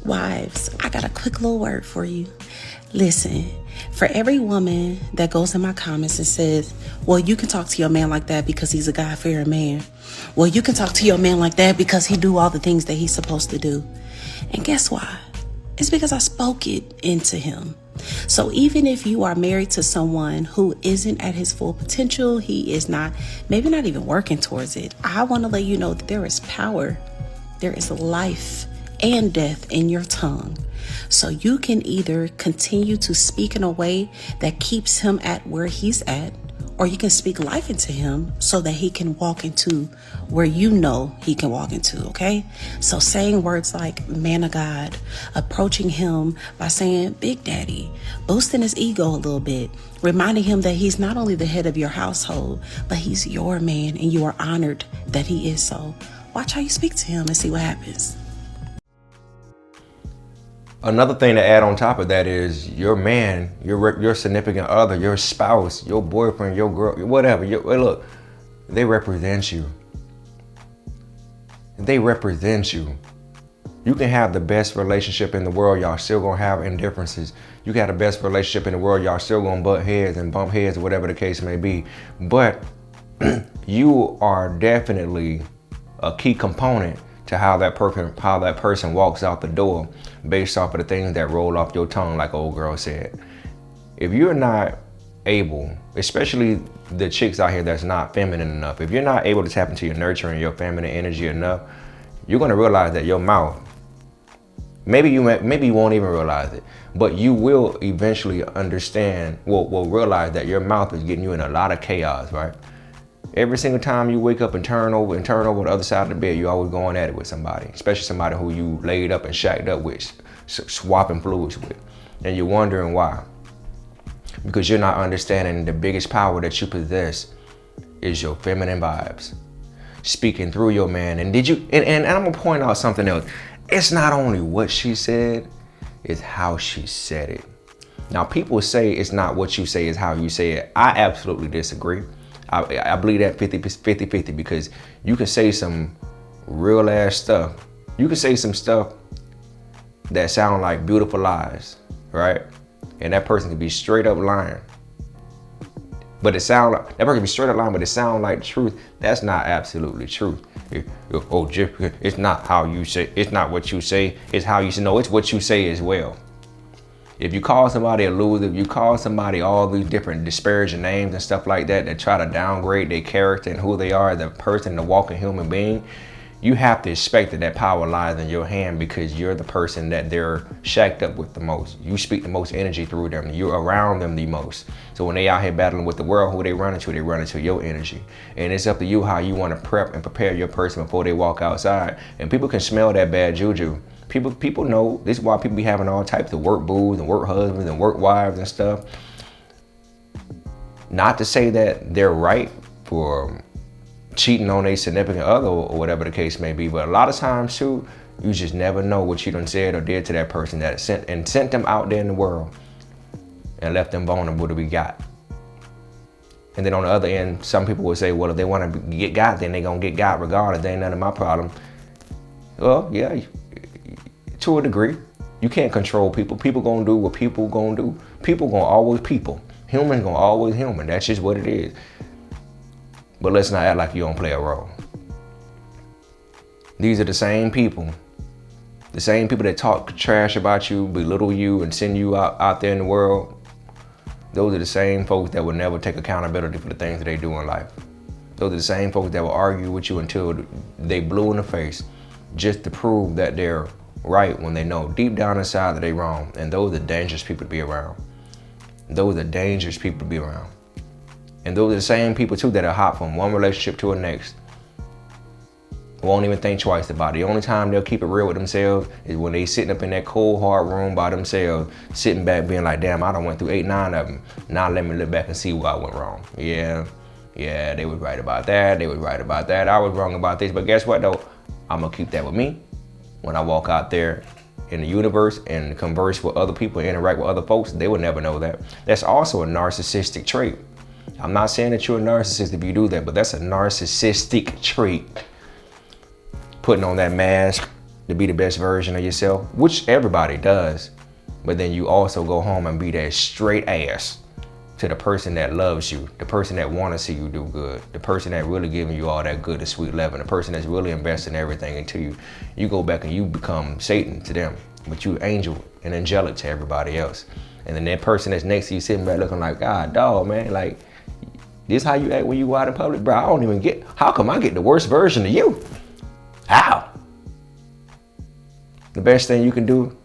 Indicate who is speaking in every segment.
Speaker 1: Wives, I got a quick little word for you. Listen, for every woman that goes in my comments and says, well, you can talk to your man like that because he's a God-fearing man. Well, you can talk to your man like that because he do all the things that he's supposed to do. And guess why? It's because I spoke it into him. So even if you are married to someone who isn't at his full potential, he is not, maybe not even working towards it, I want to let you know that there is power, there is life and death in your tongue. So you can either continue to speak in a way that keeps him at where he's at, or you can speak life into him so that he can walk into where you know he can walk into, okay? So saying words like man of God, approaching him by saying Big Daddy, boosting his ego a little bit, reminding him that he's not only the head of your household, but he's your man and you are honored that he is so. Watch how you speak to him and see what happens.
Speaker 2: Another thing to add on top of that is your man, your significant other, your spouse, your boyfriend, your girl, whatever. Look, they represent you. They represent you. You can have the best relationship in the world, y'all still gonna have indifferences. You can have the best relationship in the world, y'all still gonna butt heads and bump heads or whatever the case may be. But you are definitely a key component to how that person walks out the door based off of the things that roll off your tongue, like old girl said. If you're not able, especially the chicks out here that's not feminine enough, if you're not able to tap into your nurturing, your feminine energy enough, you're gonna realize that your mouth, maybe you won't even realize it, but you will eventually understand, will realize that your mouth is getting you in a lot of chaos, right? Every single time you wake up and turn over on the other side of the bed, you're always going at it with somebody, especially somebody who you laid up and shacked up with, swapping fluids with. And you're wondering why. Because you're not understanding the biggest power that you possess is your feminine vibes. Speaking through your man. And and I'm gonna point out something else. It's not only what she said, it's how she said it. Now people say it's not what you say, it's how you say it. I absolutely disagree. I believe that 50-50 because you can say some real ass stuff. You can say some stuff that sound like beautiful lies, right? And that person can be straight up lying. But that person can be straight up lying, but it sound like the truth. That's not absolutely truth. Oh, Jeff, it's not how you say, it's not what you say, it's how you say. No, it's what you say as well. If you call somebody a loser, if you call somebody all these different disparaging names and stuff like that that try to downgrade their character and who they are as a person, the walking human being, you have to expect that power lies in your hand because you're the person that they're shacked up with the most. You speak the most energy through them. You're around them the most. So when they out here battling with the world, who they run into your energy. And it's up to you how you want to prep and prepare your person before they walk outside. And people can smell that bad juju. People know, this is why people be having all types of work booze and work husbands and work wives and stuff. Not to say that they're right for cheating on a significant other or whatever the case may be, but a lot of times too, you just never know what you done said or did to that person that sent them out there in the world and left them vulnerable to be got. And then on the other end, some people would say, well, if they want to get got, then they gonna get got regardless. They ain't none of my problem. Well, yeah, to a degree. You can't control people. People gonna do what people gonna do. People gonna always people. Humans gonna always human. That's just what it is. But let's not act like you don't play a role. These are the same people that talk trash about you, belittle you, and send you out there in the world. Those are the same folks that will never take accountability for the things that they do in life. Those are the same folks that will argue with you until they blue in the face just to prove that they're right when they know deep down inside that they're wrong. And those are dangerous people to be around. Those are dangerous people to be around. And those are the same people too that are hop from one relationship to the next. Won't even think twice about it. The only time they'll keep it real with themselves is when they sitting up in that cold, hard room by themselves, sitting back being like, damn, I done went through 8, 9 of them. Now let me look back and see where I went wrong. Yeah, they was right about that. They was right about that. I was wrong about this. But guess what though? I'm gonna keep that with me when I walk out there in the universe and converse with other people, interact with other folks. They will never know that. That's also a narcissistic trait. I'm not saying that you're a narcissist if you do that, but that's a narcissistic trait. Putting on that mask, to be the best version of yourself, which everybody does. But then you also go home and be that straight ass to the person that loves you, the person that want to see you do good, the person that really giving you all that good and sweet love, and the person that's really investing everything into you. You go back and you become Satan to them, but you angel and angelic to everybody else. And then that person that's next to you sitting back looking like, God, dog, man, like, this how you act when you go out in public? Bro, I don't even get, how come I get the worst version of you? How? The best thing you can do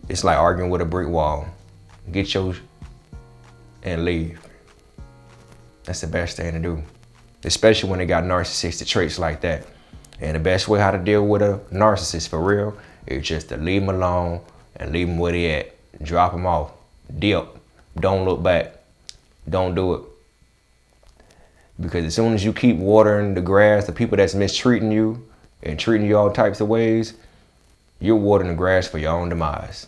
Speaker 2: is like arguing with a brick wall. Get yours and leave. That's the best thing to do, especially when they got narcissistic traits like that. And the best way how to deal with a narcissist for real is just to leave them alone and leave them where they at. Drop them off. Dip. Don't look back. Don't do it. Because as soon as you keep watering the grass, the people that's mistreating you and treating you all types of ways, you're watering the grass for your own demise.